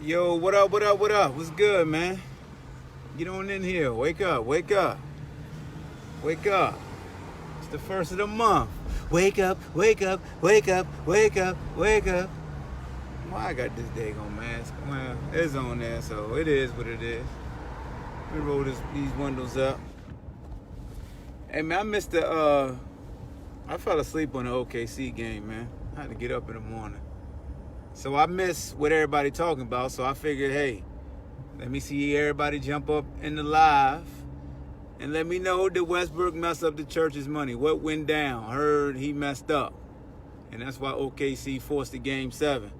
Yo, what up, what up, what up? What's good, man? Get on in here. Wake up, wake up, wake up. It's the first of the month. Wake up, wake up, wake up, wake up, wake up. Why I got this daggone mask? Well, it's on there, so it is what it is. Let me roll these windows up. Hey, man, I missed I fell asleep on the OKC game, man. I had to get up in the morning. So I missed what everybody talking about, so I figured, hey, let me see everybody jump up in the live and let me know that Westbrook messed up the church's money. What went down? Heard he messed up. And that's why OKC forced the game 7.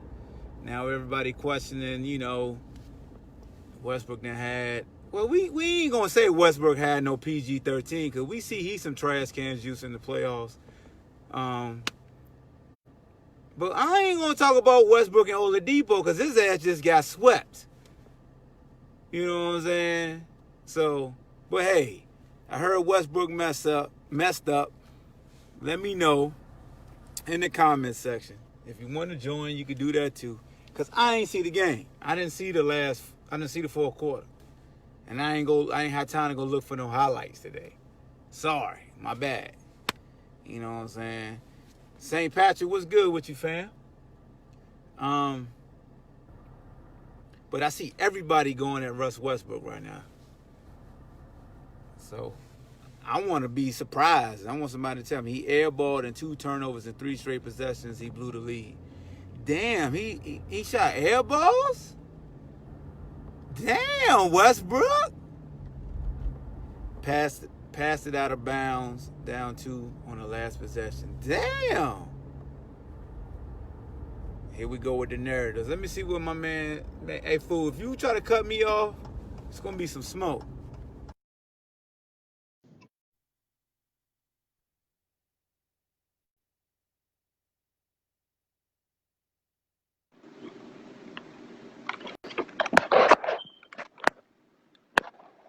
Now everybody questioning, Westbrook done had... Well, we ain't going to say Westbrook had no PG-13 because we see he's some trash cans juice in the playoffs. But I ain't going to talk about Westbrook and Oladipo because his ass just got swept. You know what I'm saying? So, but hey, I heard Westbrook messed up. Let me know in the comment section. If you want to join, you can do that too. Because I ain't see the game. I didn't see the fourth quarter. And I ain't had time to go look for no highlights today. Sorry, my bad. You know what I'm saying? St. Patrick, what's good with you, fam? But I see everybody going at Russ Westbrook right now. So I want to be surprised. I want somebody to tell me he airballed and 2 turnovers in 3 straight possessions. He blew the lead. Damn, he shot air balls? Damn, Westbrook. Passed it out of bounds, down 2 on the last possession. Damn. Here we go with the narratives. Let me see what my man. Hey, fool, if you try to cut me off, it's going to be some smoke.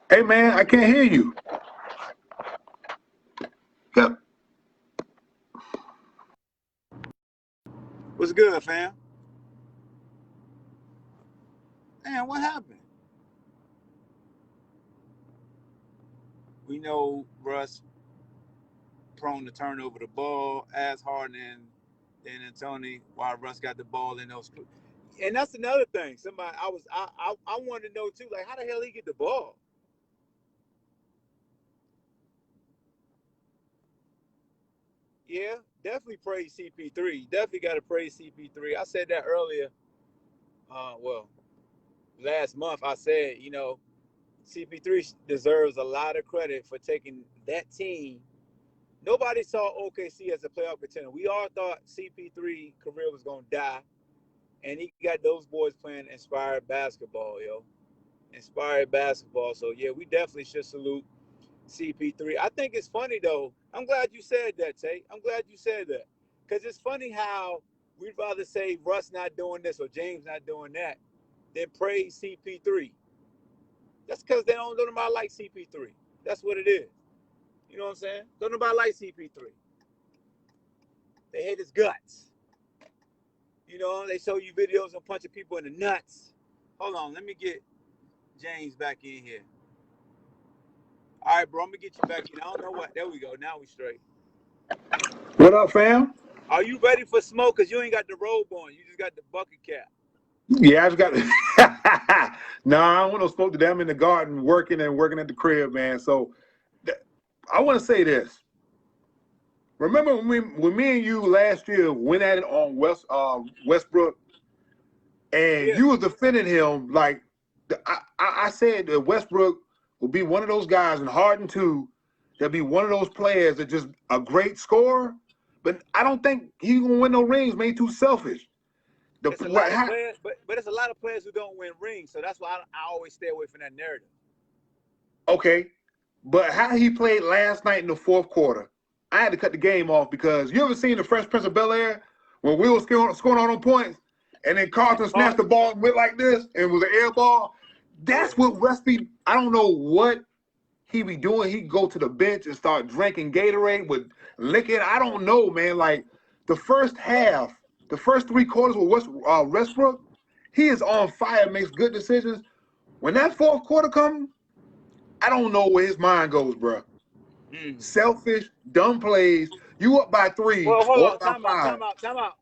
Hey, man, I can't hear you. Yep. What's good, fam? Man, what happened? We know Russ prone to turn over the ball as hard than Tony. While Russ got the ball in those. And that's another thing. Somebody I wanted to know too, like how the hell he get the ball? Yeah, definitely praise CP3. Definitely got to praise CP3. I said that earlier. Well, last month I said, CP3 deserves a lot of credit for taking that team. Nobody saw OKC as a playoff contender. We all thought CP3 career was gonna die, and he got those boys playing inspired basketball, yo. Inspired basketball. So yeah, we definitely should salute CP3. I think it's funny though. I'm glad you said that, Tate. I'm glad you said that. Because it's funny how we'd rather say Russ not doing this or James not doing that than praise CP3. That's because they don't nobody like CP3. That's what it is. You know what I'm saying? Don't nobody like CP3. They hate his guts. They show you videos of punching people in the nuts. Hold on, let me get James back in here. All right, bro, I'm gonna get you back in. I don't know what. There we go. Now we straight. What up, fam? Are you ready for smoke? Cause you ain't got the robe on. You just got the bucket cap. Yeah, I've got. Nah, I don't want to smoke today. I'm in the garden working at the crib, man. So I want to say this. Remember when me and you last year went at it on Westbrook, and Yeah. you was defending him like I said that Westbrook will be one of those guys, and Harden too, that'll be one of those players that just a great scorer. But I don't think he's gonna win no rings. Man, he's too selfish. It's a lot of players, but it's a lot of players who don't win rings. So that's why I always stay away from that narrative. Okay, but how he played last night in the fourth quarter, I had to cut the game off because you ever seen the Fresh Prince of Bel-Air when Will was scoring all them points and then Carlton snatched the ball and went like this and it was an air ball? That's what Westby, I don't know what he be doing. He'd go to the bench and start drinking Gatorade with licking. I don't know, man. Like the first half, the first 3 quarters with Westbrook, He is on fire, makes good decisions. When that fourth quarter comes, I don't know where his mind goes, bro. Selfish, dumb plays. You up by 3 Well, hold or on. up by 5. Time out.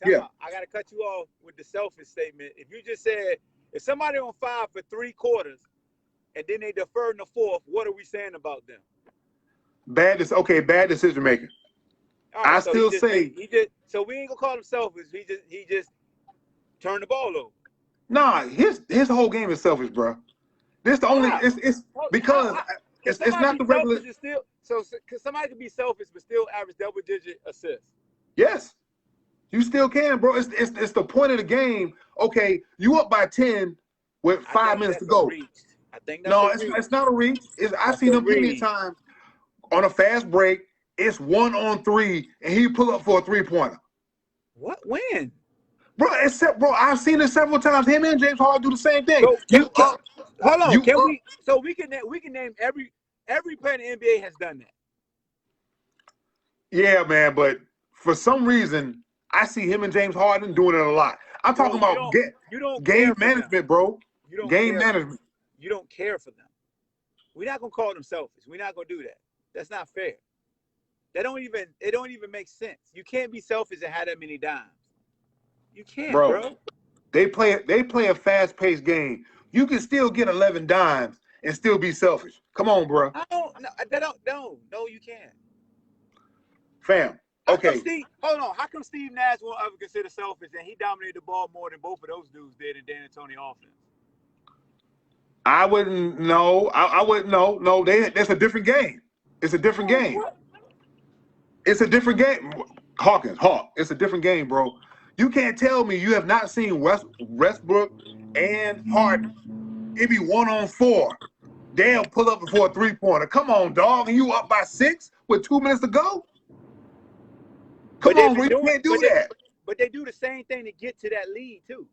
Yeah. I got to cut you off with the selfish statement. If you just said, if somebody on 5 for 3 quarters and then they defer in the fourth, what are we saying about them? Bad decision making. All right, I so still say so we ain't gonna call him selfish. He just turned the ball over. nah. His whole game is selfish, bro. This the only it's because it's not the regular. Is still so because somebody can be selfish but still average double-digit assists. Yes, you still can, bro. It's the point of the game. Okay, you up by 10 with 5 minutes to go. I think that's no, it's not a reach. I've seen him plenty of times on a fast break. It's 1-on-3, and he pull up for a 3-pointer. What? When? Bro, I've seen it several times. Him and James Harden do the same thing. So, hold on. We can name every player in the NBA has done that. Yeah, man, but for some reason, I see him and James Harden doing it a lot. I'm talking about game management, bro. Game management. You don't care for them. We're not gonna call them selfish. We're not gonna do that. That's not fair. It don't even make sense. You can't be selfish and have that many dimes. You can't, bro. They play a fast-paced game. You can still get 11 dimes and still be selfish. Come on, bro. No, you can't. Fam. Okay. Hold on. How come Steve Nash won't ever consider selfish and he dominated the ball more than both of those dudes did in Dan Antonio offense? I wouldn't know. I wouldn't know. No, that's a different game. It's a different game. What? It's a different game. Hawk. It's a different game, bro. You can't tell me you have not seen Westbrook and Harden. It be 1-on-4. They'll pull up for a 3-pointer. Come on, dog. And you up by 6 with 2 minutes to go? Come on, bro. You can't do that. But they do the same thing to get to that lead, too.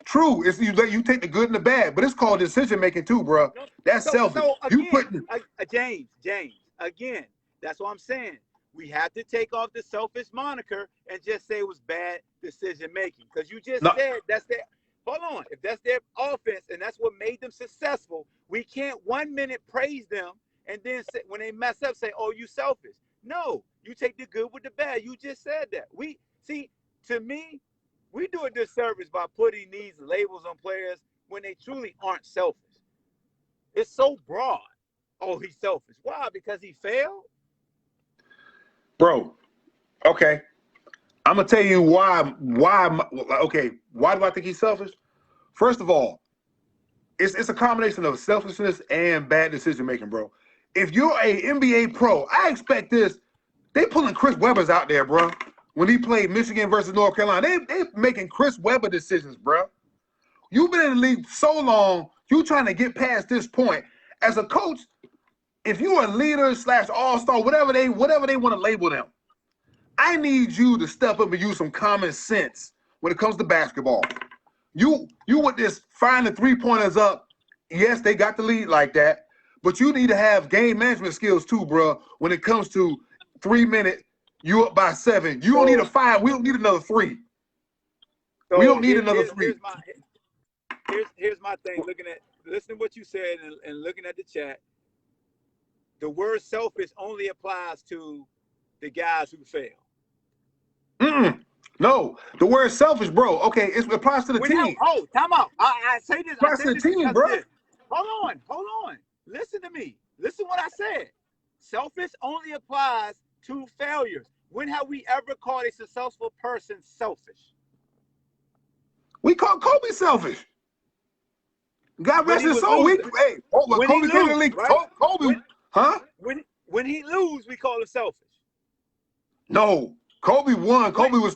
True. It's you take the good and the bad, but it's called decision making too, bro. That's selfish. So again, James, again, that's what I'm saying. We have to take off the selfish moniker and just say it was bad decision making. Because you just said that's their hold on. If that's their offense and that's what made them successful, we can't 1 minute praise them and then say, when they mess up, say, "Oh, you selfish." No, you take the good with the bad. You just said that. We see, to me, we do a disservice by putting these labels on players when they truly aren't selfish. It's so broad. Oh, he's selfish. Why? Because he failed? Bro, okay. I'm going to tell you why do I think he's selfish? First of all, it's a combination of selfishness and bad decision-making, bro. If you're a NBA pro, I expect this. They pulling Chris Webber's out there, bro. When he played Michigan versus North Carolina, they making Chris Webber decisions, bro. You've been in the league so long, you trying to get past this point. As a coach, if you're a leader / all-star, whatever they want to label them, I need you to step up and use some common sense when it comes to basketball. You with this firing the 3-pointers up, yes, they got the lead like that, but you need to have game management skills too, bro, when it comes to 3 minutes, you up by 7. You don't need a 5. We don't need another 3. We don't need another 3. Here's my thing. Listening to what you said and looking at the chat, the word selfish only applies to the guys who fail. No, the word selfish, bro. Okay, it applies to the team. Time out. I say this. Applies to the team, bro. Hold on. Listen to me. Listen what I said. Selfish only applies to failures. When have we ever called a successful person selfish? We call Kobe selfish. God rest his soul. Kobe came in the league. Right? Kobe, When he lose, we call him selfish. No, Kobe won. Kobe is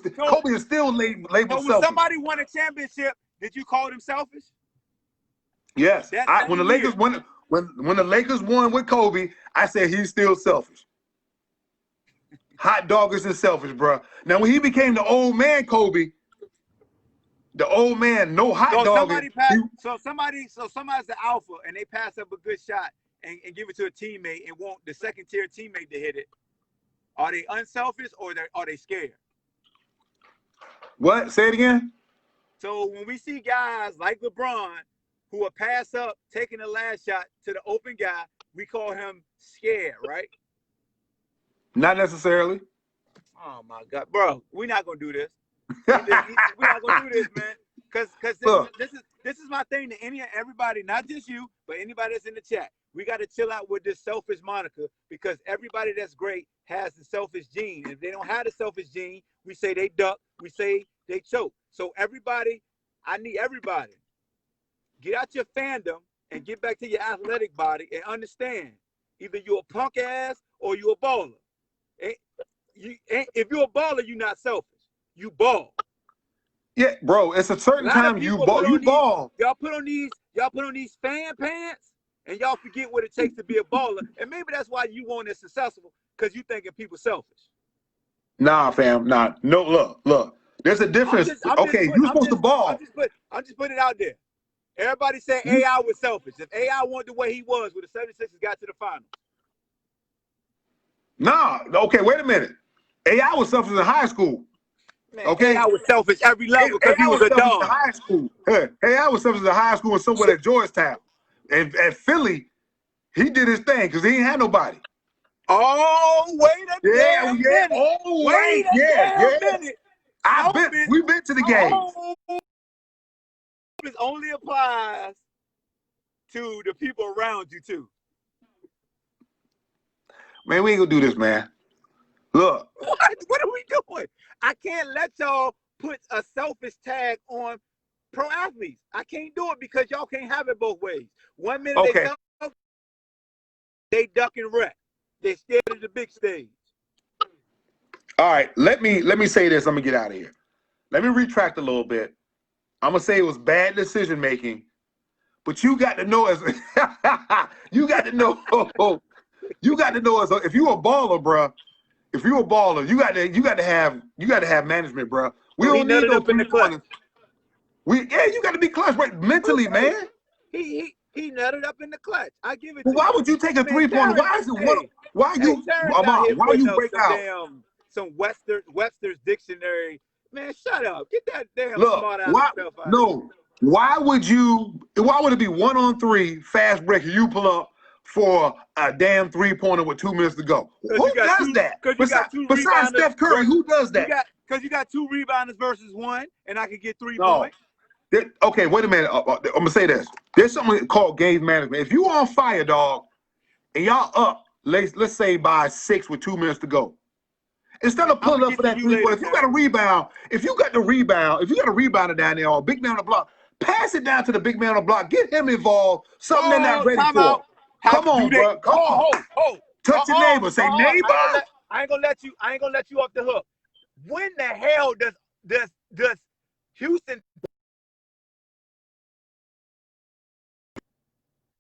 still labeled selfish. When somebody won a championship, did you call them selfish? Yes. When the Lakers won with Kobe, I said he's still selfish. Hot dog isn't selfish, bro. Now when he became the old man Kobe, the old man, no hot dog. Somebody's the alpha and they pass up a good shot and give it to a teammate and want the second tier teammate to hit it. Are they unselfish or are they scared? What? Say it again. So when we see guys like LeBron who will pass up taking the last shot to the open guy, we call him scared, right? Not necessarily. Oh my God, bro, we're not gonna do this. We're not gonna do this, man. Cause this is my thing to everybody, not just you, but anybody that's in the chat. We got to chill out with this selfish moniker because everybody that's great has the selfish gene. If they don't have the selfish gene, we say they duck, we say they choke. So everybody, I need everybody, get out your fandom and get back to your athletic body and understand either you're a punk ass or you're a baller. If you're a baller, you're not selfish. You ball. Yeah, bro. It's a certain time you ball. Y'all put on these fan pants, and y'all forget what it takes to be a baller. And maybe that's why you weren't as successful because you thinking people selfish. Nah, fam. Nah. No. Look. There's a difference. You're supposed to ball. I'm just putting it out there. Everybody said AI was selfish. If AI wanted the way he was, would the 76ers got to the finals? Nah. Okay. Wait a minute. AI was selfish in high school. Man, okay, I was selfish every level because he was a dog. High school. Hey, I was selfish in high school and somewhere at Georgetown. And at Philly, he did his thing because he ain't had nobody. Oh, wait a minute. Oh, wait a minute. We've been to the game. It only applies to the people around you too. Man, we ain't gonna do this, man. Look. What are we doing? I can't let y'all put a selfish tag on pro athletes. I can't do it because y'all can't have it both ways. 1 minute they duck and wreck. They're scared of the big stage. All right, let me say this. I'm gonna get out of here. Let me retract a little bit. I'm gonna say it was bad decision making, but you got to know as you got to know as if you're a baller, bro. If you're a baller, you got to have management, bro. We don't need no 3-pointers. You got to be clutch, right? Mentally, man. He nutted up in the clutch. I give it. Well, why would you take a 3-pointer? Why is it one? Why you break out? Some Webster's dictionary. Man, shut up. Get that damn smart ass stuff out. No. Why would it be 1-on-3 fast break and you pull up for a damn 3-pointer with 2 minutes to go? Who does that? Besides Steph Curry, who does that? Because you got 2 rebounders versus 1, and I can get 3 points. Okay, wait a minute. I'm gonna say this. There's something called game management. If you on fire, dog, and y'all up, let's say by 6 with 2 minutes to go, instead of pulling up for that 3-pointer, if you got a rebound, if you got a rebounder down there or a big man on the block, pass it down to the big man on the block. Get him involved. Something they're not ready for. Come on, bro. Come on. Touch your neighbor. Say neighbor. I ain't gonna let you off the hook. When the hell does Houston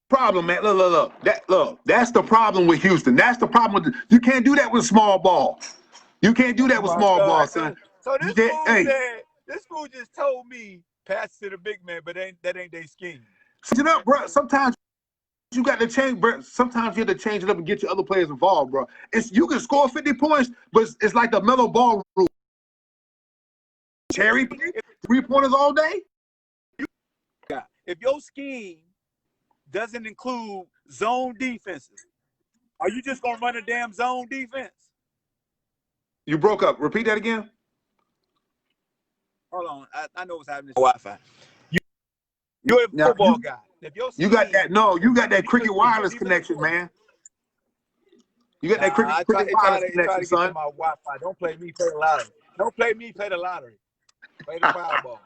problem, man? Look. That's the problem with Houston. That's the problem you can't do that with small ball. You can't do that with small ball, son. So this fool just told me pass to the big man, but that ain't their scheme. Switch it up, bro. Sometimes you got to change, bro. Sometimes you have to change it up and get your other players involved, bro. You can score 50 points, but it's like the mellow ball rule. Cherry 3-pointers all day. If your scheme doesn't include zone defenses, are you just gonna run a damn zone defense? You broke up. Repeat that again. Hold on. I know what's happening. Wi-Fi. You're a football guy. If your scheme, you got that cricket wireless connection, man. You got that cricket wireless connection, son. My Wi-Fi. Don't play me, play the lottery. Don't play me, play the lottery. Play the Powerball.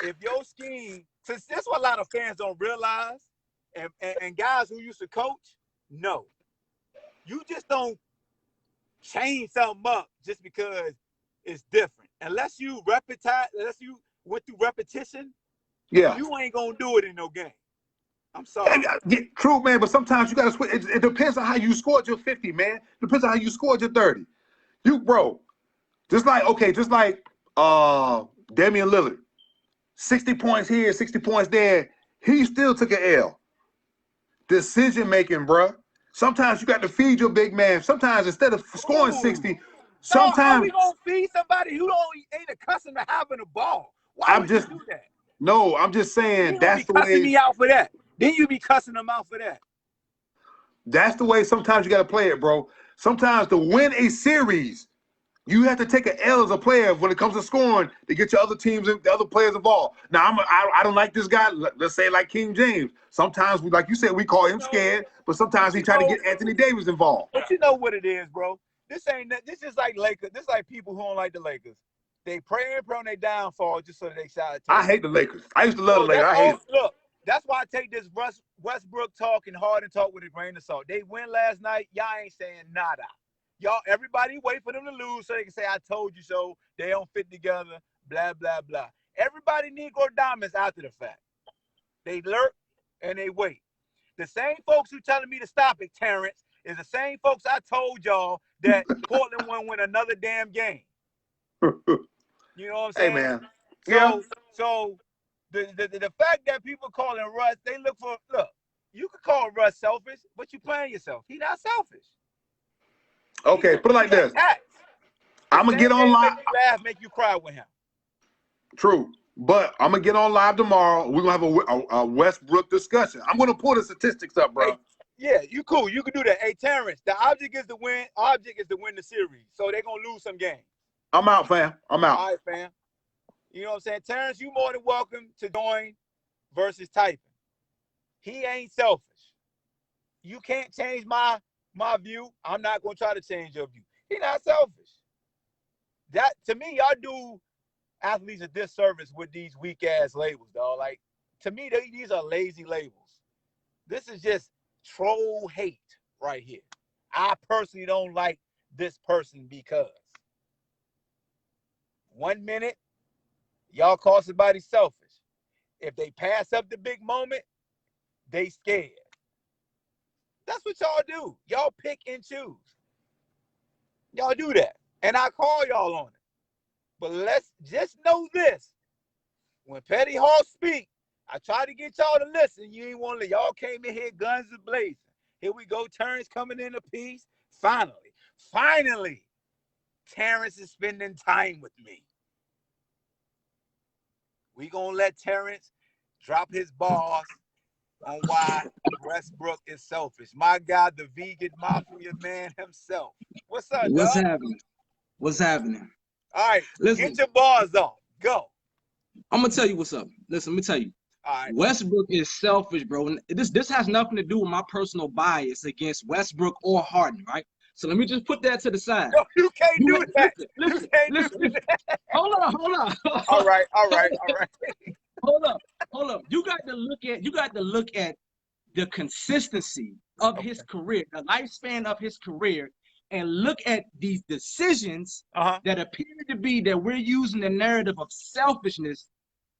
If your scheme, since that's what a lot of fans don't realize, and guys who used to coach, no. You just don't change something up just because it's different. Unless you went through repetition, you ain't gonna do it in no game. I'm sorry. True, man, but sometimes you gotta switch. It depends on how you scored your 50, man. Depends on how you scored your 30. Just like Damian Lillard. 60 points here, 60 points there. He still took an L. Decision making, bruh. Sometimes you got to feed your big man. Sometimes instead of scoring 60, sometimes how we gonna feed somebody who ain't accustomed to having a ball? Why would you do that? No, I'm just saying that's the way. Cussing me out for that. Then you be cussing them out for that. That's the way sometimes you got to play it, bro. Sometimes to win a series, you have to take an L as a player when it comes to scoring to get your other teams and the other players involved. Now, I don't like this guy. Let's say like King James. Sometimes, like you said, we call him scared, but sometimes he try to get Anthony Davis involved. But you know what it is, bro. This is like Lakers. This is like people who don't like the Lakers. They pray and pray on their downfall just so that they shout. I hate the Lakers. I used to love the Lakers. I hate them. Look, that's why I take this Westbrook talk and Harden talk with a grain of salt. They win last night. Y'all ain't saying nada. Y'all, everybody wait for them to lose so they can say, I told you so. They don't fit together, blah, blah, blah. Everybody Negro diamonds after the fact. They lurk and they wait. The same folks who telling me to stop it, Terrence, is the same folks I told y'all that Portland won't win another damn game. You know what I'm saying? Hey, man. So the fact that people calling Russ, they look, you could call Russ selfish, but you playing yourself. He not selfish. Okay, put it like this. I'm going to get on live. Make you laugh, make you cry with him. True. But I'm going to get on live tomorrow. We're going to have a Westbrook discussion. I'm going to pull the statistics up, bro. Hey, yeah, you cool. You can do that. Hey, Terrence, the object is to win. Object is to win the series. So they're going to lose some games. I'm out, fam. I'm out. All right, fam. You know what I'm saying? Terrence, you more than welcome to join versus typing. He ain't selfish. You can't change my view. I'm not going to try to change your view. He not selfish. That, to me, y'all do athletes a disservice with these weak-ass labels, dog. Like, to me, these are lazy labels. This is just troll hate right here. I personally don't like this person because 1 minute, y'all call somebody selfish. If they pass up the big moment, they scared. That's what y'all do. Y'all pick and choose. Y'all do that. And I call y'all on it. But let's just know this. When Petty Hall speak, I try to get y'all to listen. You ain't want to. Y'all came in here guns a blazing. Here we go. Terrence coming in a piece. Finally, Terrence is spending time with me. We gonna let Terrence drop his bars on why Westbrook is selfish. My God, the vegan mafia man himself. What's up, What's dog? happening? What's happening? All right, listen, get your bars on. Go. I'm gonna tell you what's up. Listen, let me tell you. All right. Westbrook is selfish, bro. And this has nothing to do with my personal bias against Westbrook or Harden, right? So let me just put that to the side. No, you can't do that. Listen. Hold on. All right. Hold up. You got to look at the consistency of his career, the lifespan of his career, and look at these decisions that appear to be that we're using the narrative of selfishness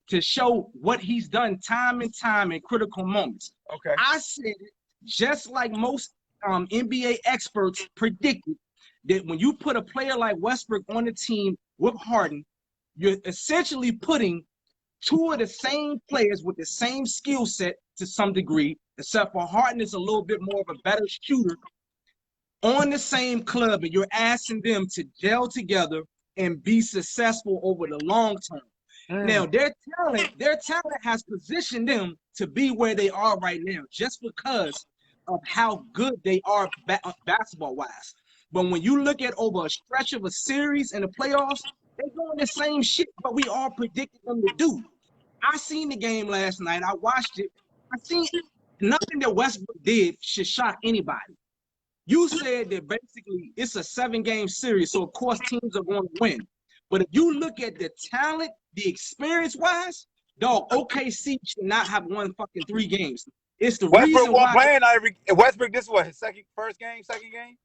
to show what he's done time and time in critical moments. Okay. I said it just like most NBA experts predicted, that when you put a player like Westbrook on the team with Harden, you're essentially putting two of the same players with the same skill set to some degree, except for Harden is a little bit more of a better shooter, on the same club, and you're asking them to gel together and be successful over the long term. Now, their talent has positioned them to be where they are right now, just because of how good they are basketball-wise. But when you look at over a stretch of a series in the playoffs, they're doing the same shit, but we all predicted them to do. I seen the game last night. I watched it. I seen nothing that Westbrook did should shock anybody. You said that basically it's a 7-game series, so of course teams are going to win. But if you look at the talent, the experience-wise, dog, OKC should not have won fucking 3 games. It's the reason why Westbrook, this is what, his second game?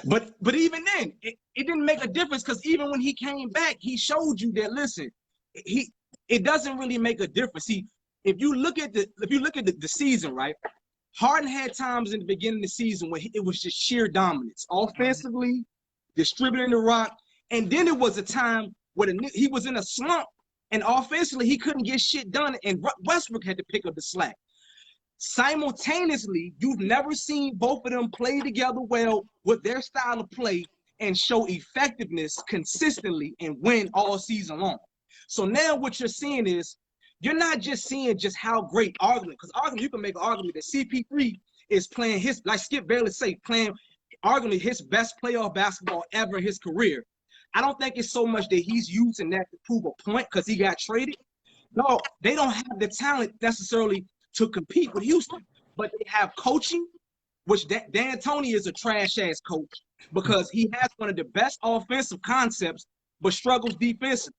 But even then, it didn't make a difference, because even when he came back, he showed you that, listen, it doesn't really make a difference. See, if you look at the season, right? Harden had times in the beginning of the season where it was just sheer dominance, offensively, distributing the rock, and then it was a time where he was in a slump, and offensively he couldn't get shit done, and Westbrook had to pick up the slack. Simultaneously, you've never seen both of them play together well with their style of play and show effectiveness consistently and win all season long. So now what you're seeing is you're not just seeing just how great argument, because argument, you can make an argument that CP3 is playing his, like Skip Bayless say, playing arguably his best playoff basketball ever in his career. I don't think it's so much that he's using that to prove a point because he got traded. No, they don't have the talent necessarily to compete with Houston, but they have coaching, which D'Antoni is a trash-ass coach because he has one of the best offensive concepts but struggles defensively.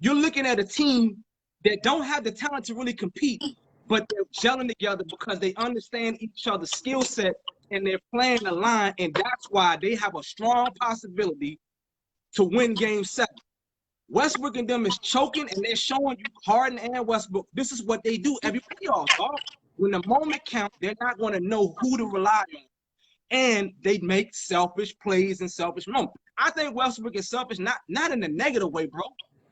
You're looking at a team that don't have the talent to really compete, but they're gelling together because they understand each other's skill set and they're playing the line, and that's why they have a strong possibility to win Game 7. Westbrook and them is choking, and they're showing you, Harden and Westbrook, this is what they do every playoff, dog. When the moment counts, they're not going to know who to rely on, and they make selfish plays and selfish moments. I think Westbrook is selfish, not in a negative way, bro.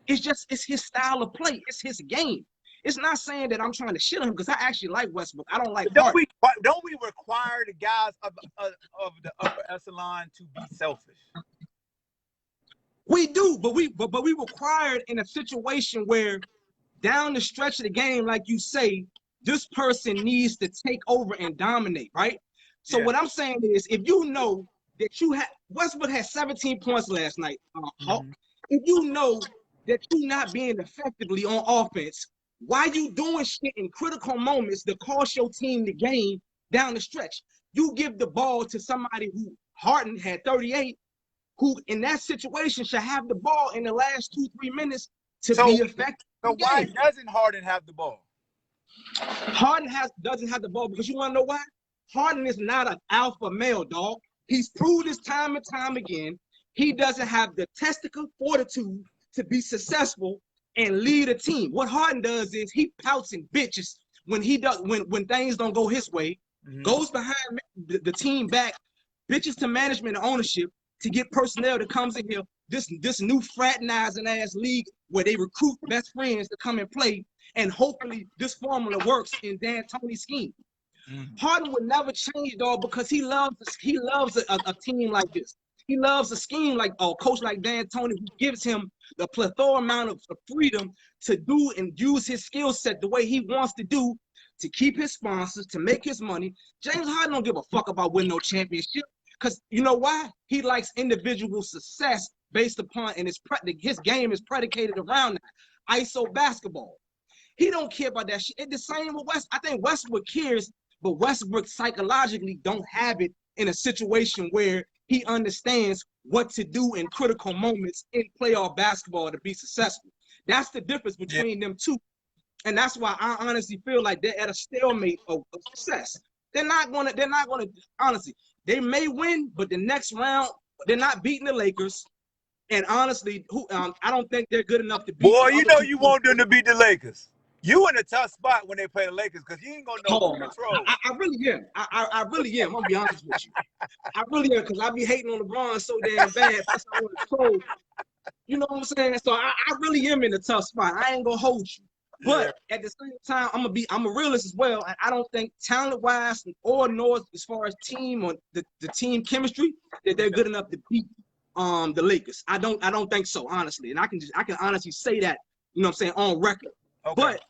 It's his style of play. It's his game. It's not saying that I'm trying to shit on him because I actually like Westbrook. I don't like Harden. Don't we require the guys of the upper echelon to be selfish? We do, but we required in a situation where down the stretch of the game, like you say, this person needs to take over and dominate, right? So what I'm saying is, if you know that you have Westbrook had 17 points last night, if you know that you're not being effectively on offense, why you doing shit in critical moments that cost your team the game down the stretch? You give the ball to somebody who Harden had 38, who in that situation should have the ball in the last 2-3 minutes to be effective. So why doesn't Harden have the ball? Harden doesn't have the ball because you want to know why? Harden is not an alpha male, dog. He's proved this time and time again. He doesn't have the testicle fortitude to be successful and lead a team. What Harden does is he pouts and bitches when things don't go his way, goes behind the team back, bitches to management and ownership to get personnel that comes in here. This new fraternizing ass league where they recruit best friends to come and play, and hopefully this formula works in D'Antoni's scheme. Harden would never change, dog, because he loves a team like this. He loves a scheme like a coach like D'Antoni, who gives him the plethora amount of freedom to do and use his skill set the way he wants to do to keep his sponsors, to make his money. James Harden don't give a fuck about winning no championship because you know why? He likes individual success based upon, and his game is predicated around that. ISO basketball. He don't care about that shit. It's the same with West. I think Westbrook cares, but Westbrook psychologically don't have it in a situation where he understands what to do in critical moments in playoff basketball to be successful. That's the difference between them two. And that's why I honestly feel like they're at a stalemate of success. They're not gonna, honestly, they may win, but the next round, they're not beating the Lakers. And honestly, I don't think they're good enough to beat. Boy, you know you want them to beat the Lakers. You in a tough spot when they play the Lakers because you ain't gonna know who control. I really am. I really am. I'm gonna be honest with you. I really am because I be hating on LeBron so damn bad. That's how I want to troll. You know what I'm saying? So I really am in a tough spot. I ain't gonna hold you. But at the same time, I'm a realist as well. And I don't think talent-wise or nor as far as team or the team chemistry that they're good enough to beat the Lakers. I don't think so, honestly. And I can honestly say that, you know what I'm saying, on record. Okay. But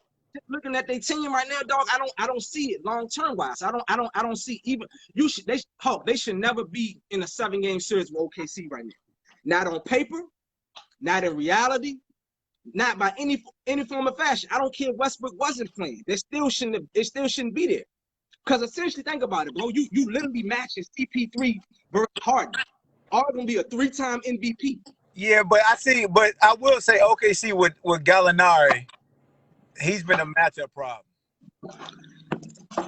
looking at their team right now, dog, I don't see it long-term wise. I don't see even they should never be in a 7-game series with OKC right now. Not on paper, not in reality, not by any form of fashion. I don't care if Westbrook wasn't playing. It still shouldn't be there. Because essentially, think about it, bro. You literally matching CP3 versus Harden. Are gonna be a 3-time MVP. Yeah, but I will say OKC with Gallinari, he's been a matchup problem.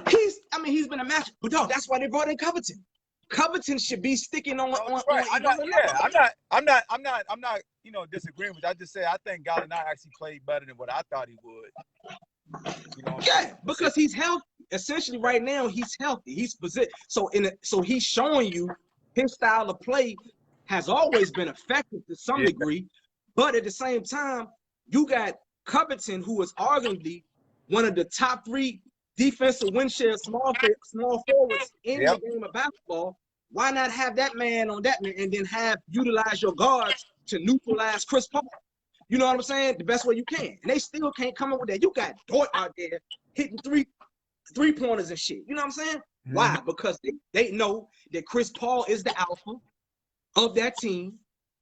He's been a matchup, but dog, that's why they brought in Covington. Covington should be sticking on. Right. I'm not disagreeing with you. I just say I think Gallinari actually played better than what I thought he would. You know because he's healthy. Essentially, right now he's healthy. He's positioned. So he's showing you his style of play has always been effective to some degree, but at the same time, you got Covington, who is arguably one of the top 3 defensive win share small forwards in the game of basketball. Why not have that man on that man and then utilize your guards to neutralize Chris Paul? You know what I'm saying? The best way you can. And they still can't come up with that. You got Dort out there hitting three-pointers and shit. You know what I'm saying? Why? Because they know that Chris Paul is the alpha of that team,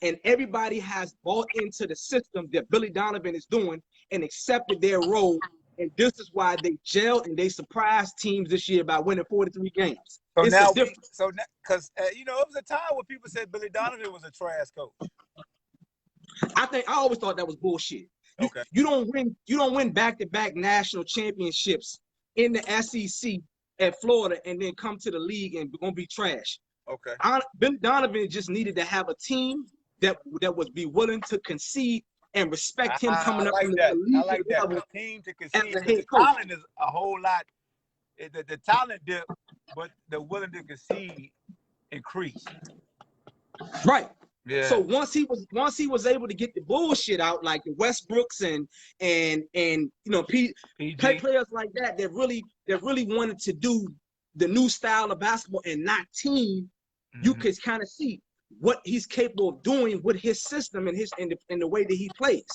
and everybody has bought into the system that Billy Donovan is doing and accepted their role. And this is why they gelled and they surprised teams this year by winning 43 games. So it's now, a difference. because you know, it was a time where people said Billy Donovan was a trash coach. I always thought that was bullshit. Okay. You don't win back-to-back national championships in the SEC at Florida and then come to the league and gonna be trash. Okay. Billy Donovan just needed to have a team that would be willing to concede and respect him coming up from the league. I like that. The team to concede. The talent is a whole lot. The talent dip, but the willing to concede increased. Right. Yeah. So once he was able to get the bullshit out, like the Westbrooks and you know players like that really wanted to do the new style of basketball and not team, you could kind of see what he's capable of doing with his system and the way that he plays.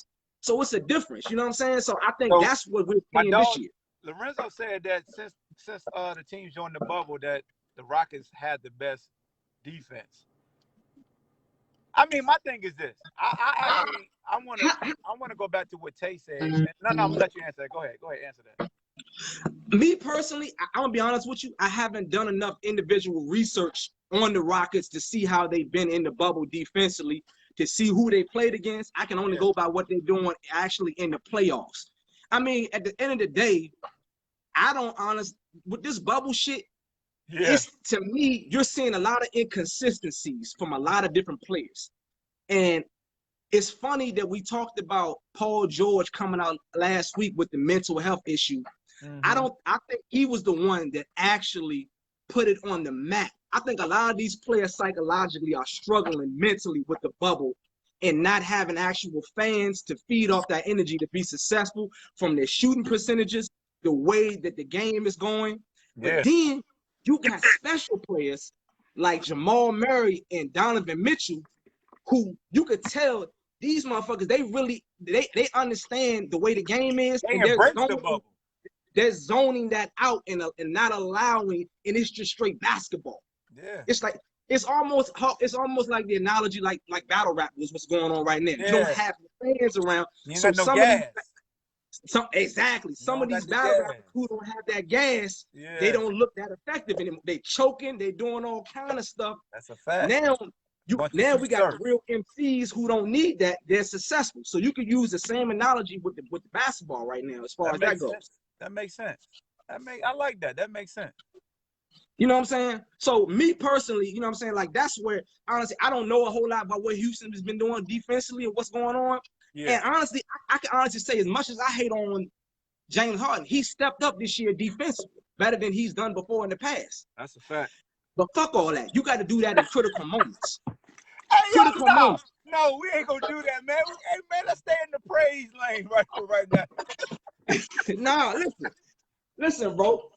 So it's a difference, you know what I'm saying? So I think that's what we're seeing this year. Lorenzo said that since the teams joined the bubble, that the Rockets had the best defense. I mean, my thing is this. I want to go back to what Tay said. No, I'm gonna let you answer that. Go ahead, answer that. Me personally, I'm gonna be honest with you. I haven't done enough individual research on the Rockets to see how they've been in the bubble defensively, to see who they played against. I can only go by what they're doing actually in the playoffs. I mean, at the end of the day, with this bubble shit, it's, to me, you're seeing a lot of inconsistencies from a lot of different players. And it's funny that we talked about Paul George coming out last week with the mental health issue. I think he was the one that actually put it on the map. I think a lot of these players psychologically are struggling mentally with the bubble and not having actual fans to feed off that energy to be successful from their shooting percentages, the way that the game is going. But then you got special players like Jamal Murray and Donovan Mitchell, who you could tell these motherfuckers, they understand the way the game is. They embrace the bubble. They're zoning that out and not allowing, and it's just straight basketball. Yeah. It's almost like the analogy like battle rap was what's going on right now. You don't have fans around. So some gas. Some of these battle rappers who don't have that gas, they don't look that effective anymore. They choking, they doing all kind of stuff. That's a fact. Now we got the real MCs who don't need that. They're successful. So you could use the same analogy with the basketball right now as far as that goes. That makes sense. I like that. That makes sense. You know what I'm saying? So me personally, you know what I'm saying? Like that's where honestly I don't know a whole lot about what Houston has been doing defensively and what's going on. Yeah. And honestly, I can honestly say as much as I hate on James Harden, he stepped up this year defensively better than he's done before in the past. That's a fact. But fuck all that. You got to do that in critical moments. Critical moments. No, we ain't gonna do that, man. Hey, man, let's stay in the praise lane right now. Nah, listen, bro.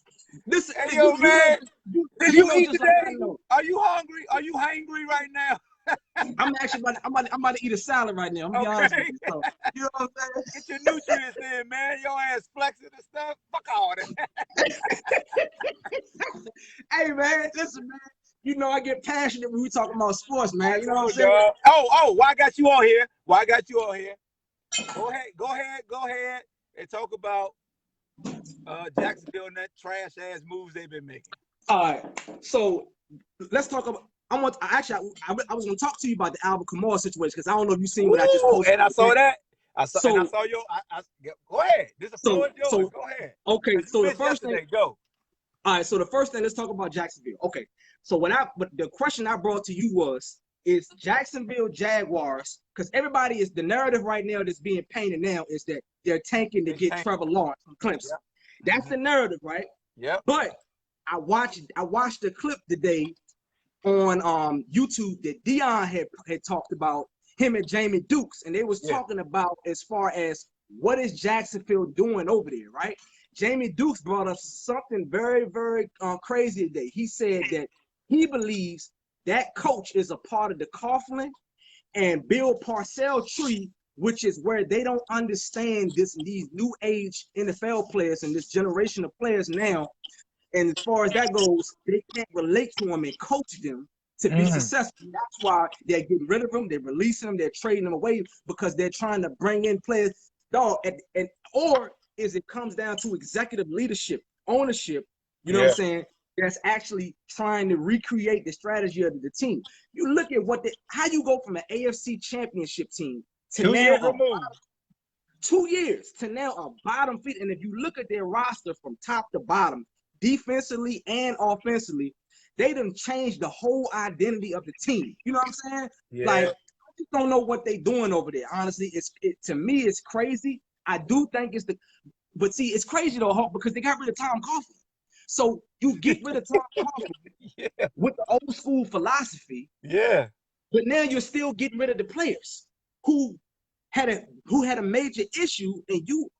Listen, hey, yo, man. Did you eat today? Like Are you hungry? Are you hangry right now? I'm actually about to eat a salad right now. I'm gonna be honest with you. So, you know what I'm saying? Get your nutrients in, man. Your ass flexing and stuff. Fuck all that. Hey, man, listen, man. You know I get passionate when we talking about sports, man. You know what I'm saying? Why I got you on here? Go ahead, and talk about Jacksonville and that trash ass moves they've been making. All right, so let's talk about. I was going to talk to you about the Alvin Kamara situation because I don't know if you've seen what I just posted. And I saw that. I saw your. Go ahead. This is a yours. Go ahead. Okay, so the first thing. Go. All right, so the first thing, let's talk about Jacksonville. Okay, so the question I brought to you is Jacksonville Jaguars, because the narrative right now that's being painted now is that they're tanking to get Trevor Lawrence from Clemson. Yep. That's the narrative, right? Yeah. But I watched the clip today on YouTube that Dion had talked about him and Jamie Dukes, and they was talking about as far as what is Jacksonville doing over there, right? Jamie Dukes brought up something very, very crazy today. He said that he believes that coach is a part of the Coughlin and Bill Parcells tree which is where they don't understand these new age NFL players and this generation of players now. And as far as that goes, they can't relate to them and coach them to be successful. That's why they're getting rid of them, they're releasing them, they're trading them away because they're trying to bring in players. Dog, or is it comes down to executive leadership, ownership, you know what I'm saying, that's actually trying to recreate the strategy of the team. You look at how you go from an AFC championship team to 2 now years removed. 2 years to now a bottom feed. And if you look at their roster from top to bottom, defensively and offensively, they done changed the whole identity of the team. You know what I'm saying? Yeah. Like, I just don't know what they're doing over there. Honestly, to me, it's crazy. I do think but see, it's crazy though, Hulk, because they got rid of Tom Coughlin. So you get rid of Tom Coughlin with the old school philosophy. Yeah. But now you're still getting rid of the players who had a major issue,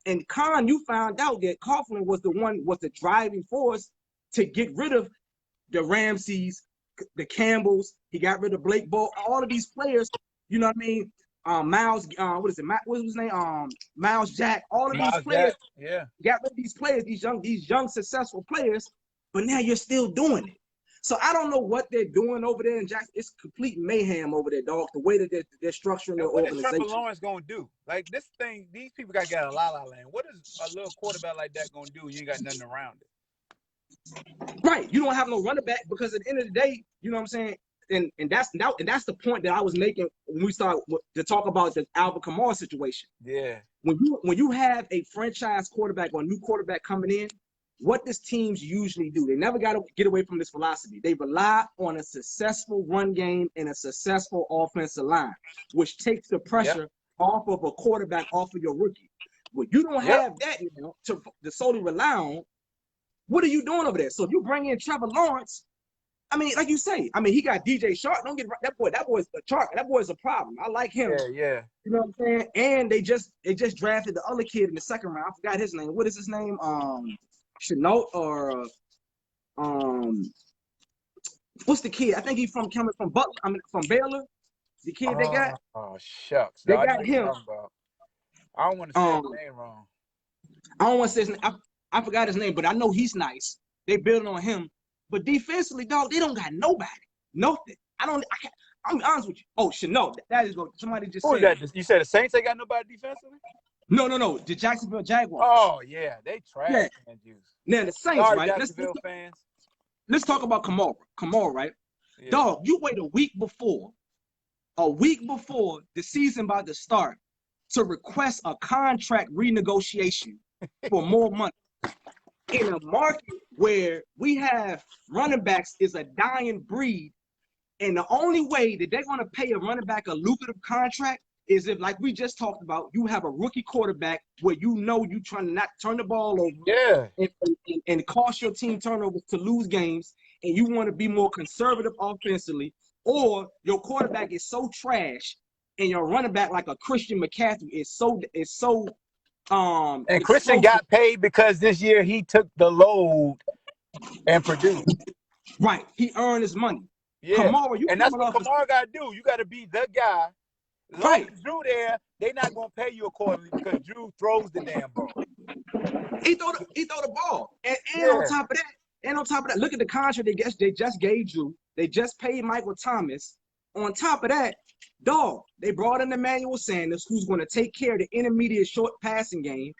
and Khan, you found out that Coughlin was the driving force to get rid of the Ramseys, the Campbells. He got rid of Blake Ball, all of these players. You know what I mean? Miles, what was his name? Miles Jack. All of these players. Yeah. Got rid of these players, these young successful players. But now you're still doing it. So I don't know what they're doing over there in Jackson. It's complete mayhem over there, dog. The way that they're structuring their organization. What is Trevor Lawrence gonna do? Like this thing, these people got to get a la-la land. What is a little quarterback like that gonna do? You ain't got nothing around it. Right. You don't have no running back because at the end of the day, you know what I'm saying? And that's the point that I was making when we started to talk about the Alvin Kamara situation. Yeah. When you have a franchise quarterback or a new quarterback coming in, what does teams usually do? They never got to get away from this philosophy. They rely on a successful run game and a successful offensive line, which takes the pressure off of a quarterback, off of your rookie. When you don't have that to solely rely on, what are you doing over there? So if you bring in Trevor Lawrence, I mean, like you say, I mean, he got DJ Shark. Don't get that boy's a chart. That boy's a problem. I like him. Yeah. You know what I'm saying? And they just drafted the other kid in the second round. I forgot his name. What is his name? Chenault or what's the kid? I think he's coming from Butler. I mean, from Baylor. The kid they got. Oh shucks. They got him. I don't want to say his name wrong. I don't want to say his name. I forgot his name, but I know he's nice. They building on him. But defensively, dog, they don't got nobody. Nothing. I'm honest with you. Oh, Chenault. That is what somebody just said. That? You said the Saints ain't got nobody defensively? No. The Jacksonville Jaguars. Oh, yeah. They trash, man, juice. Now, the Saints, sorry, right? Jacksonville fans. Let's talk about Kamara, right? Yeah. Dog, you wait a week before the season about to start to request a contract renegotiation for more money. In a market where we have running backs is a dying breed, and the only way that they're going to pay a running back a lucrative contract is if, like we just talked about, you have a rookie quarterback where you're trying to not turn the ball over and cost your team turnovers to lose games, and you want to be more conservative offensively, or your quarterback is so trash and your running back like a Christian McCaffrey is so and Christian got paid because this year he took the load and produced. Right. He earned his money. Yeah. Kamara, and that's what Kamara got to do. You got to be the guy. Right. Drew there, they're not going to pay you accordingly because Drew throws the damn ball. He throw the ball. And on top of that, look at the contract they just gave Drew. They just paid Michael Thomas. On top of that, dog, they brought in Emmanuel Sanders, who's going to take care of the intermediate short passing game.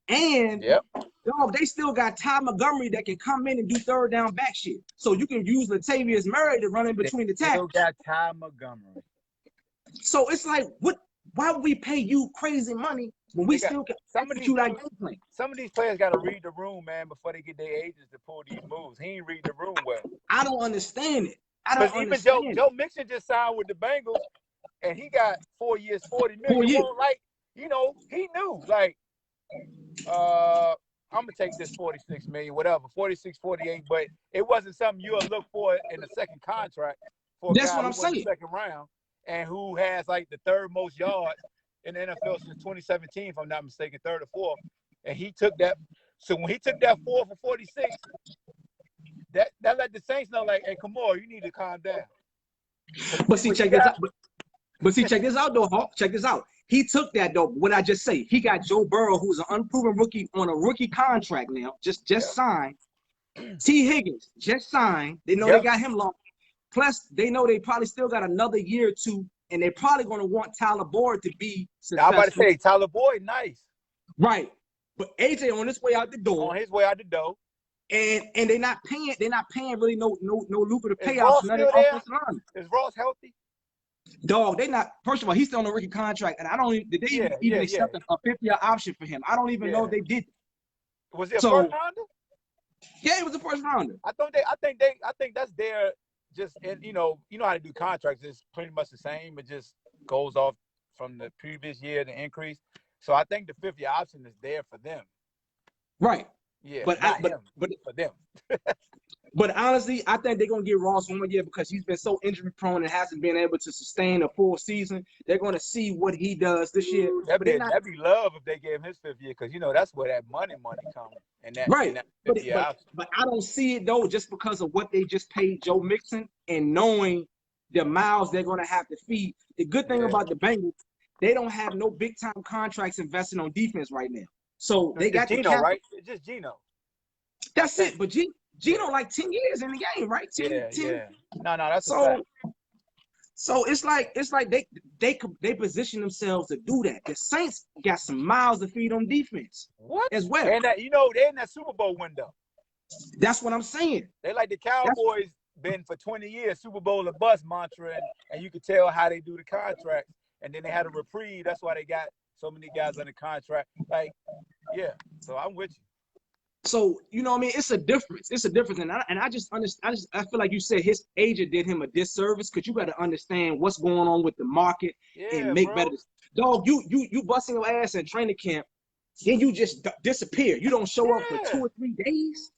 And, dog, they still got Ty Montgomery that can come in and do third down back shit. So you can use Latavius Murray to run in between the tackles. Still got Ty Montgomery. So it's like, why would we pay you crazy money when we still can execute our game plan? Some of these players got to read the room, man, before they get their agents to pull these moves. He ain't read the room well. I don't understand it. Even Joe Mixon just signed with the Bengals, and he got 4 years, $40 million. 4 years. Like, he knew, like, I'm gonna take this 46 million, whatever, 46, 48, but it wasn't something you'll look for in the second contract for a That's guy what I'm who won the saying. second round and who has like the third most yards in the NFL since 2017, if I'm not mistaken, third or fourth. And he took that. So when he took that 4 for 46, that let the Saints know, like, hey, come on, you need to calm down. But see, check this out. But see, check this out, though, Hawk. Check this out. he took that though. What I just say, he got Joe Burrow, who's an unproven rookie on a rookie contract now, just signed. T. Higgins just signed. They know they got him long. Plus, they know they probably still got another year or two, and they're probably going to want Tyler Boyd to be successful. I'm about to say Tyler Boyd, nice. Right. But AJ on his way out the door. On his way out the door. And they're not paying really no lucrative Is payouts Ross for that still there? offensive line. Is Ross healthy? Dog, they not. First of all, he's still on a rookie contract, and I don't even did they even accept a 50-year option for him. I don't even know if they did. Was it a first rounder? Yeah, it was a first rounder. I think that's their just, and you know how to do contracts. It's pretty much the same. It just goes off from the previous year, the increase. So I think the 50 option is there for them. Right. Yeah. But for them. But honestly, I think they're gonna get Ross 1 more year because he's been so injury prone and hasn't been able to sustain a full season. They're gonna see what he does this year. That'd be love if they gave him his 5th year, because that's where that money comes. And that, right. And that but I don't see it though, just because of what they just paid Joe Mixon and knowing the miles they're gonna have to feed. The good thing about the Bengals, they don't have no big time contracts investing on defense right now. So they got Geno, right? It's just Geno. That's it. But Geno like 10 years in the game, right? 10. No, that's a fact. So it's like they position themselves to do that. The Saints got some miles to feed on defense. What? As well. And that, they're in that Super Bowl window. That's what I'm saying. They like the Cowboys been for 20 years, Super Bowl or bust mantra, and you could tell how they do the contract. And then they had a reprieve. That's why they got so many guys under contract. So I'm with you. So, you know what I mean? It's a difference. And I just understand. I feel like you said his agent did him a disservice, because you got to understand what's going on with the market and make better. Dog, you busting your ass in training camp, then you just disappear. You don't show up for 2 or 3 days.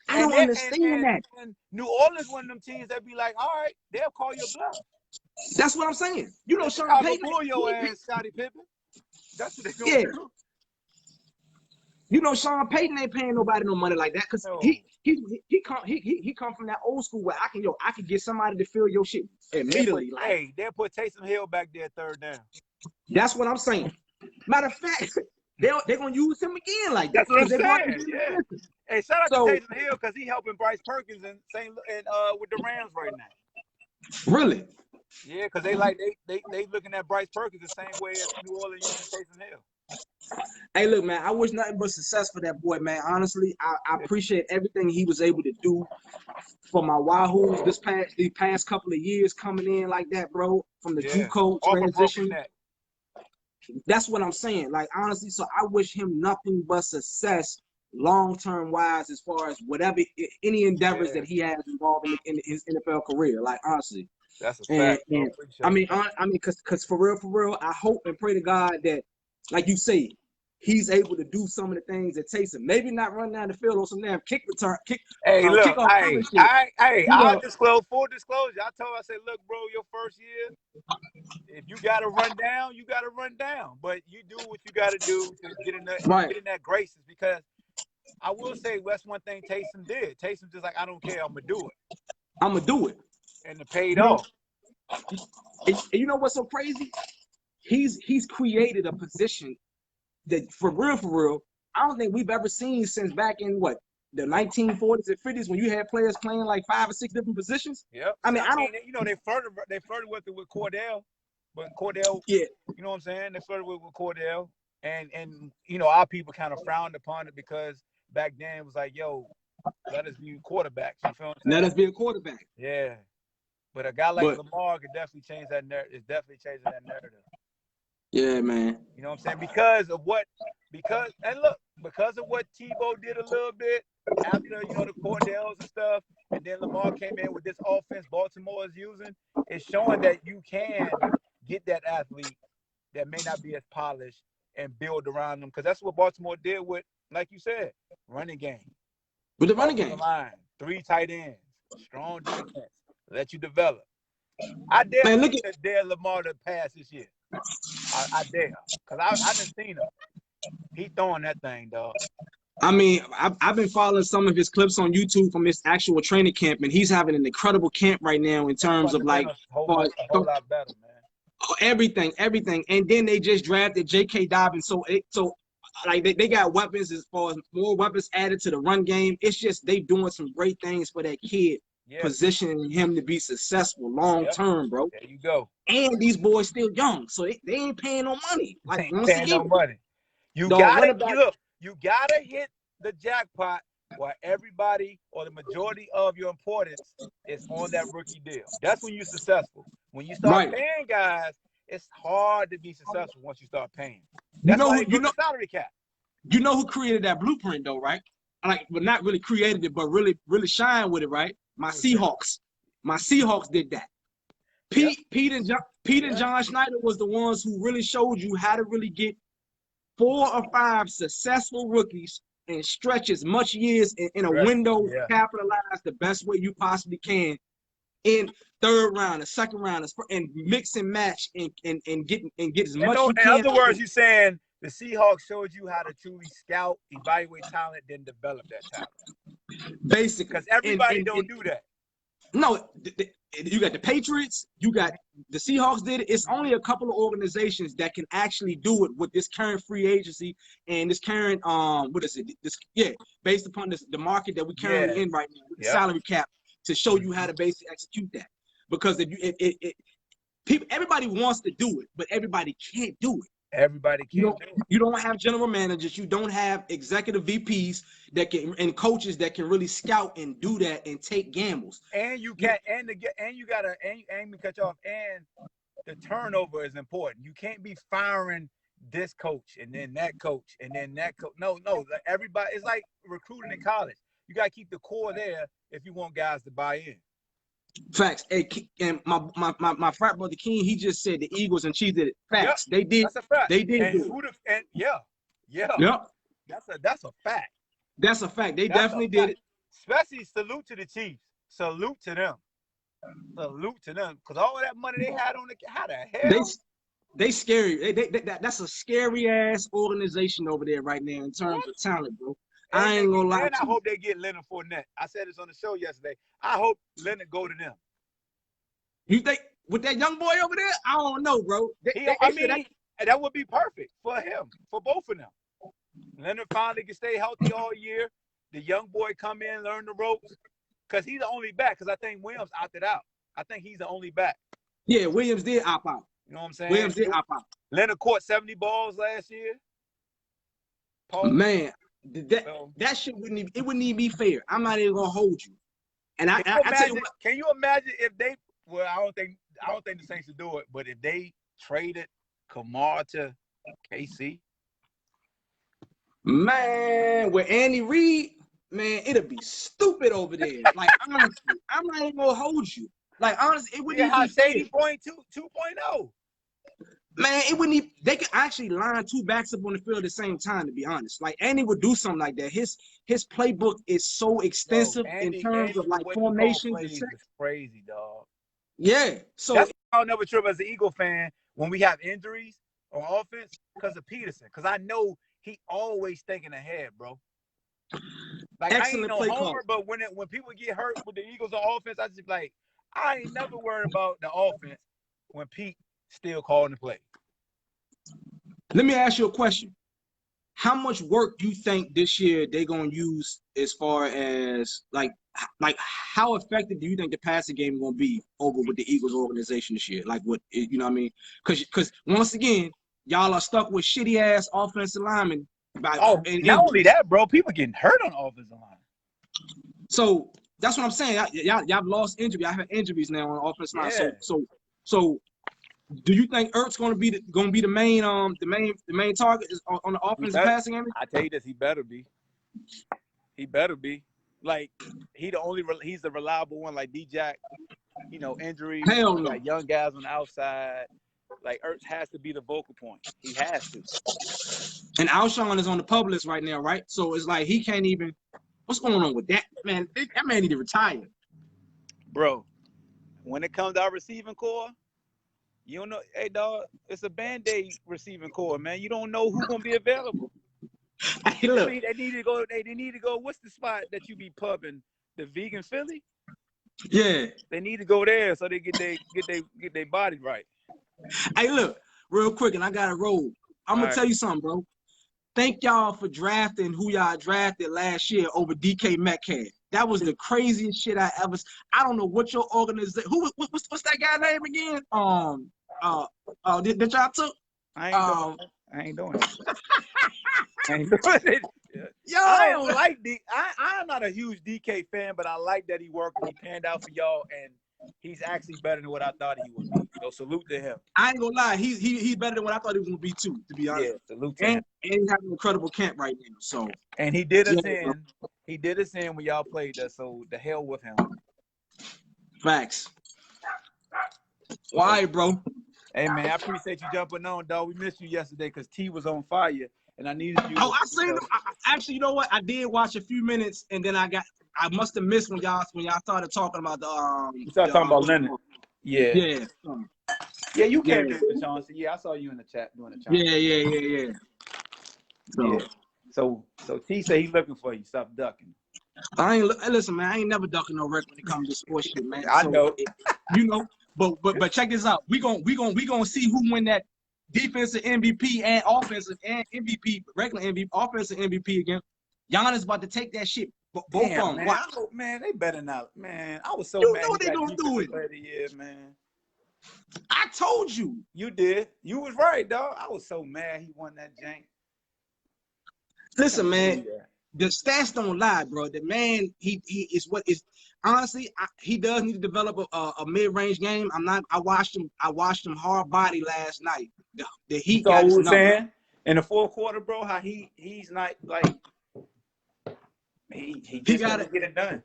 I don't understand that. And New Orleans, one of them teams that be like, all right, they'll call your bluff. That's what I'm saying. Sean Payton. Pull your ass, Scottie Pippen. That's what they're going to do. Sean Payton ain't paying nobody no money like that, because he come from that old school where I can get somebody to fill your shit immediately. They'll put Taysom Hill back there 3rd down. That's what I'm saying. Matter of fact, they're gonna use him again like that. That's what I'm saying. Hey, shout out to Taysom Hill, because he helping Bryce Perkins and with the Rams right now. Really? Yeah, because they looking at Bryce Perkins the same way as New Orleans using Taysom Hill. Hey, look, man, I wish nothing but success for that boy, man. Honestly, I appreciate everything he was able to do for my Wahoos these past couple of years, coming in like that, bro, from the JUCO transition. That's what I'm saying. Like, honestly, so I wish him nothing but success long-term wise, as far as whatever, any endeavors that he has involved in his NFL career. Like, honestly. That's a fact. And I mean, because for real, I hope and pray to God that, like you say, he's able to do some of the things that Taysom. Maybe not run down the field on some damn kick return. I'll disclose, full disclosure. I said, look, bro, your first year, if you got to run down, you got to run down. But you do what you got to do to get in that graces. Because I will say that's one thing Taysom did. Taysom just like, I don't care, I'm going to do it. And it paid off. And you know what's so crazy? He's created a position that, for real, I don't think we've ever seen since back in the 1940s and 50s, when you had players playing like 5 or 6 different positions. Yep. I mean, they flirted with it with Cordell, but Cordell, you know what I'm saying? They flirted with Cordell, and our people kind of frowned upon it, because back then it was like, yo, let us be quarterbacks. You feel what I'm saying? Let us be a quarterback. Yeah. But a guy like Lamar could definitely change that narrative. It's definitely changing that narrative. Yeah, man. You know what I'm saying? Because of what Tebow did a little bit after, the Cordells and stuff, and then Lamar came in with this offense Baltimore is using, it's showing that you can get that athlete that may not be as polished and build around them. Because that's what Baltimore did with, like you said, running game. With the running game. Line, 3 tight ends, strong defense, let you develop. I dare Lamar to pass this year. I dare, because I done seen him. He throwing that thing, dog. I mean, I've been following some of his clips on YouTube from his actual training camp, and he's having an incredible camp right now in terms of like, a whole lot better, man. everything. And then they just drafted J.K. Dobbins. So like they got weapons as far as more weapons added to the run game. It's just they doing some great things for that kid, positioning him to be successful long term, bro. There you go. And these boys still young, so they ain't paying no money. Like ain't paying no money. You gotta hit the jackpot where everybody or the majority of your importance is on that rookie deal. That's when you're successful. When you start paying guys, it's hard to be successful once you start paying. That's why they the salary cap. You know who created that blueprint though, right? Like, but not really created it, but really shine with it, right? My Seahawks did that. Pete and John Schneider was the ones who really showed you how to really get 4 or 5 successful rookies and stretch as much years in a window, capitalize the best way you possibly can in third round, a second round, and mix and match and get as much you can. In other words, you're saying the Seahawks showed you how to truly scout, evaluate talent, then develop that talent. Basically, because everybody don't do that. No, you got the Patriots, you got the Seahawks did it. It's only a couple of organizations that can actually do it with this current free agency and this current based upon the market that we currently in right now with the salary cap to show you how to basically execute that. Because if everybody wants to do it, but everybody can't do it. Everybody can't. You don't have general managers. You don't have executive VPs that can and coaches that can really scout and do that and take gambles. And you can't. And you gotta. And cut you off. And the turnover is important. You can't be firing this coach and then that coach and then that coach. No. Everybody. It's like recruiting in college. You gotta keep the core there if you want guys to buy in. Facts. And my frat brother King, he just said the Eagles and Chiefs did it. Facts. Yep, they did. That's a fact. They did. Yep. That's a fact. That's a fact. They definitely did it. Especially salute to the Chiefs. Salute to them. Because all of that money they had on how the hell? They scary. That's a scary ass organization over there right now in terms of talent, bro. I ain't gonna lie. And I hope they get Leonard Fournette. I said this on the show yesterday. I hope Leonard go to them. You think with that young boy over there? I don't know, bro. That would be perfect for him, for both of them. Leonard finally can stay healthy all year. The young boy come in, learn the ropes. Because he's the only back. Because I think Williams opted out. I think he's the only back. Yeah, Williams did opt out. You know what I'm saying? Williams did opt out. Leonard caught 70 balls last year. Man. That shit wouldn't even be fair. I'm not even gonna hold you. And I tell you what, can you imagine if they? Well, I don't think the Saints would do it. But if they traded Kamara to KC, man, with Andy Reid, man, it'd be stupid over there. Like honestly, I'm not even gonna hold you. Like honestly, it wouldn't even be fair. 2.0. Man, it wouldn't even, they could actually line 2 backs up on the field at the same time, to be honest. Like, Andy would do something like that. His playbook is so extensive in terms of, like, formations. It's crazy, dog. Yeah. So that's why I'll never trip as an Eagle fan when we have injuries on offense because of Peterson. Because I know he always thinking ahead, bro. Like, excellent I ain't play no homer, call. but when people get hurt with the Eagles on offense, I just be like, I ain't never worried about the offense when Pete still calling the play. Let me ask you a question. How much work do you think this year they're going to use as far as, like how effective do you think the passing game is going to be over with the Eagles organization this year? Like, what, you know what I mean? Because once again, y'all are stuck with shitty-ass offensive linemen. Not only that, bro, people getting hurt on the offensive line. So that's what I'm saying. Y'all lost injury. I have injuries now on the offensive line. Yeah. So do you think Ertz going to be the main target on the offensive passing game? I tell you this, he better be. He better be. Like he's the reliable one. Like D-Jack, injuries. Hell no. Like young guys on the outside. Like Ertz has to be the vocal point. He has to. And Alshon is on the PUP list right now, right? So it's like he can't even. What's going on with that man? That man need to retire. Bro, when it comes to our receiving core. You don't know, hey dog, it's a Band-Aid receiving core, man. You don't know who's gonna be available. Hey, look. They need to go. They need to go. What's the spot that you be pubbing? The Vegan Philly. Yeah. They need to go there so they get their body right. Hey, look, real quick, and I got to roll. I'm going to tell you something, bro. Thank y'all for drafting who y'all drafted last year over DK Metcalf. That was the craziest shit I ever. I don't know what your organization. What's that guy name again? That y'all took. I ain't doing it. I ain't doing it. Yo, I don't like I'm not a huge DK fan, but I like that he worked and he panned out for y'all, and he's actually better than what I thought he would be. So salute to him. I ain't gonna lie, he's better than what I thought he was gonna be too, to be honest. Yeah, salute to him. And he's having an incredible camp right now. So and he did us in. He did us in when y'all played us. So the hell with him. Facts. All right, bro. Hey man, I appreciate you jumping on, dog. We missed you yesterday because T was on fire, and I needed you. Oh, I seen him. Actually, you know what? I did watch a few minutes, and then I must have missed when y'all started talking about the You started talking about Leonard. Yeah. Yeah. Yeah, you came in with Chauncey. Yeah, I saw you in the chat doing the Chauncey. Yeah. So T said he's looking for you. Stop ducking. Listen, man. I ain't never ducking no wreck when it comes to sports shit, man. I know. You know, but check this out. We gonna see who win that defensive MVP and offensive and MVP, regular MVP, offensive MVP again. Giannis about to take that shit. Both of them. Man, they better not. Man, I was so you mad. You know they gonna do it. Yeah, man. I told you. You did. You was right, dog. I was so mad he won that jank. Listen, man. The stats don't lie, bro. The man, he is what is. Honestly, he does need to develop a mid-range game. I watched him hard body last night. The Heat got his number. Saying in the fourth quarter, bro, how he's not like he just got to get it done.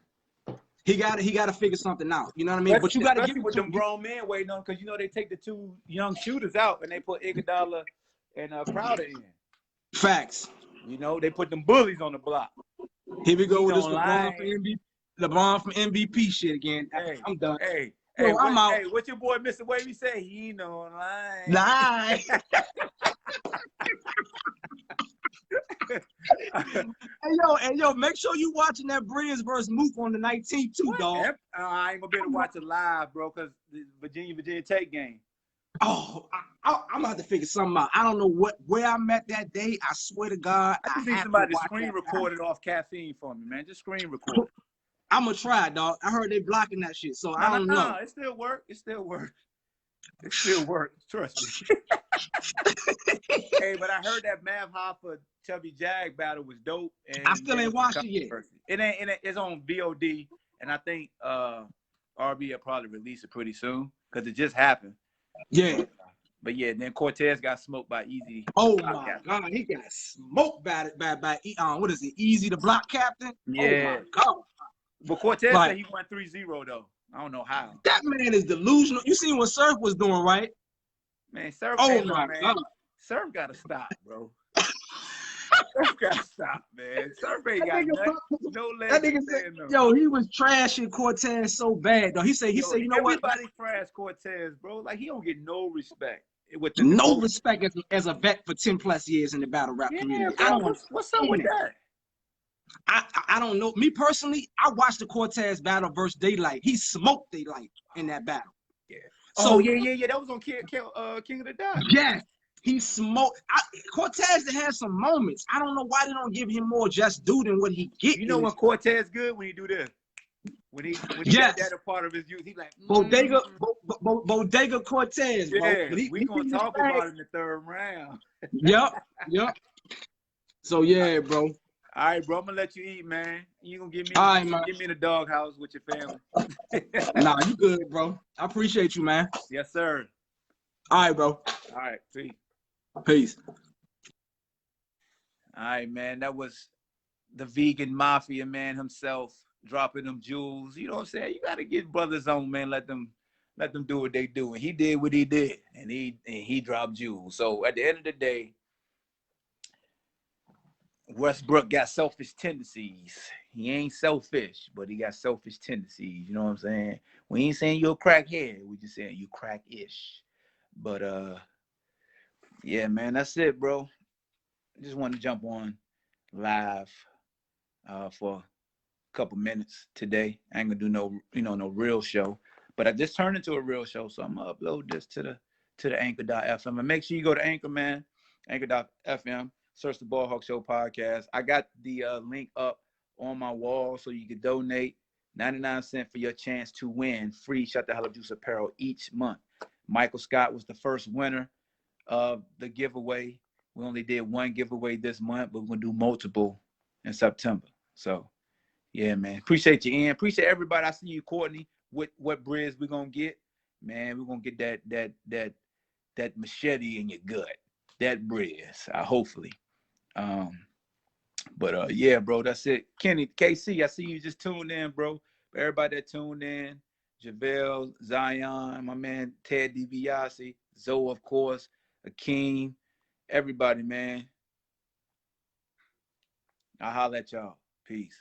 He got to figure something out. You know what I mean? But you got to give with them grown men waiting on, because you know they take the two young shooters out and they put Iguodala and Crowder in. Facts. You know they put them bullies on the block. Here we go with this LeBron from MVP shit again. Hey, I'm done. Hey, I'm out. Hey, what your boy Mr. Wavy say? He no lie. Lie. Hey yo, make sure you watching that Breeze versus Mook on the 19th too, dog. I ain't gonna be able to watch it live, bro, because the Virginia Tech game. Oh, I'm gonna have to figure something out. I don't know where I'm at that day. I swear to God, I just need somebody to screen record it off caffeine for me, man. Just screen record. I'm gonna try, dog. I heard they blocking that shit, so I don't know. No, it still work. It still works. Trust me. Hey, but I heard that Mav Hoffa Chubby Jag battle was dope. And I still ain't watched it yet. It's on VOD, and I think RB will probably release it pretty soon because it just happened. Yeah. But yeah, then Cortez got smoked by Easy. Oh my God, he got smoked by what is it? Easy the block captain? Yeah. Oh my God. But Cortez said he won 3-0 though. I don't know how. That man is delusional. You seen what Surf was doing, right? Man, Surf. Oh my God. Surf gotta stop, bro. Surf gotta stop, man. Surf ain't got no legs. That nigga said, yo, he was trashing Cortez so bad though. He said, you know what? Everybody trash Cortez, bro. Like he don't get no respect. No respect as a vet for 10 plus years in the battle rap community. Bro, what's up with that? I don't know. Me personally, I watched the Cortez battle versus Daylight. He smoked Daylight in that battle. Yeah. So yeah. That was on King of the Dot. Yes. He smoked. Cortez has some moments. I don't know why they don't give him more just due than what he gets. You know when Cortez good? When he do this. When he got that a part of his youth, he like Bodega Cortez, bro. Yeah, we gonna talk about it in the third round. Yep. So yeah, bro. All right, bro. I'm gonna let you eat, man. You gonna give me give me the doghouse with your family. Nah, you good, bro. I appreciate you, man. Yes, sir. All right, bro. All right, peace. All right, man. That was the vegan mafia man himself dropping them jewels. You know what I'm saying? You gotta get brothers on, man. Let them do what they do. And he did what he did, and he dropped jewels. So at the end of the day, Westbrook got selfish tendencies. He ain't selfish, but he got selfish tendencies. You know what I'm saying? We ain't saying you're a crackhead. We just saying you crack-ish. But yeah, man, that's it, bro. I just want to jump on live for a couple minutes today. I ain't gonna do no real show, but I just turned into a real show, so I'm gonna upload this to to the Anchor.fm. And make sure you go to Anchor, man. Anchor.fm. Search the Ball Hawk Show podcast. I got the link up on my wall so you can donate 99 cents for your chance to win free Shut the Hell Up Juice apparel each month. Michael Scott was the first winner of the giveaway. We only did one giveaway this month, but we're going to do multiple in September. So, yeah, man. Appreciate you, Ian. Appreciate everybody. I see you, Courtney. What breads we going to get? Man, we're going to get that machete in your gut. That breads, hopefully. But yeah, bro, that's it. Kenny, KC, I see you just tuned in, bro. Everybody that tuned in, JaVale, Zion, my man Ted DiBiase, Zoe, of course, Akeem, everybody, man. I'll holler at y'all. Peace.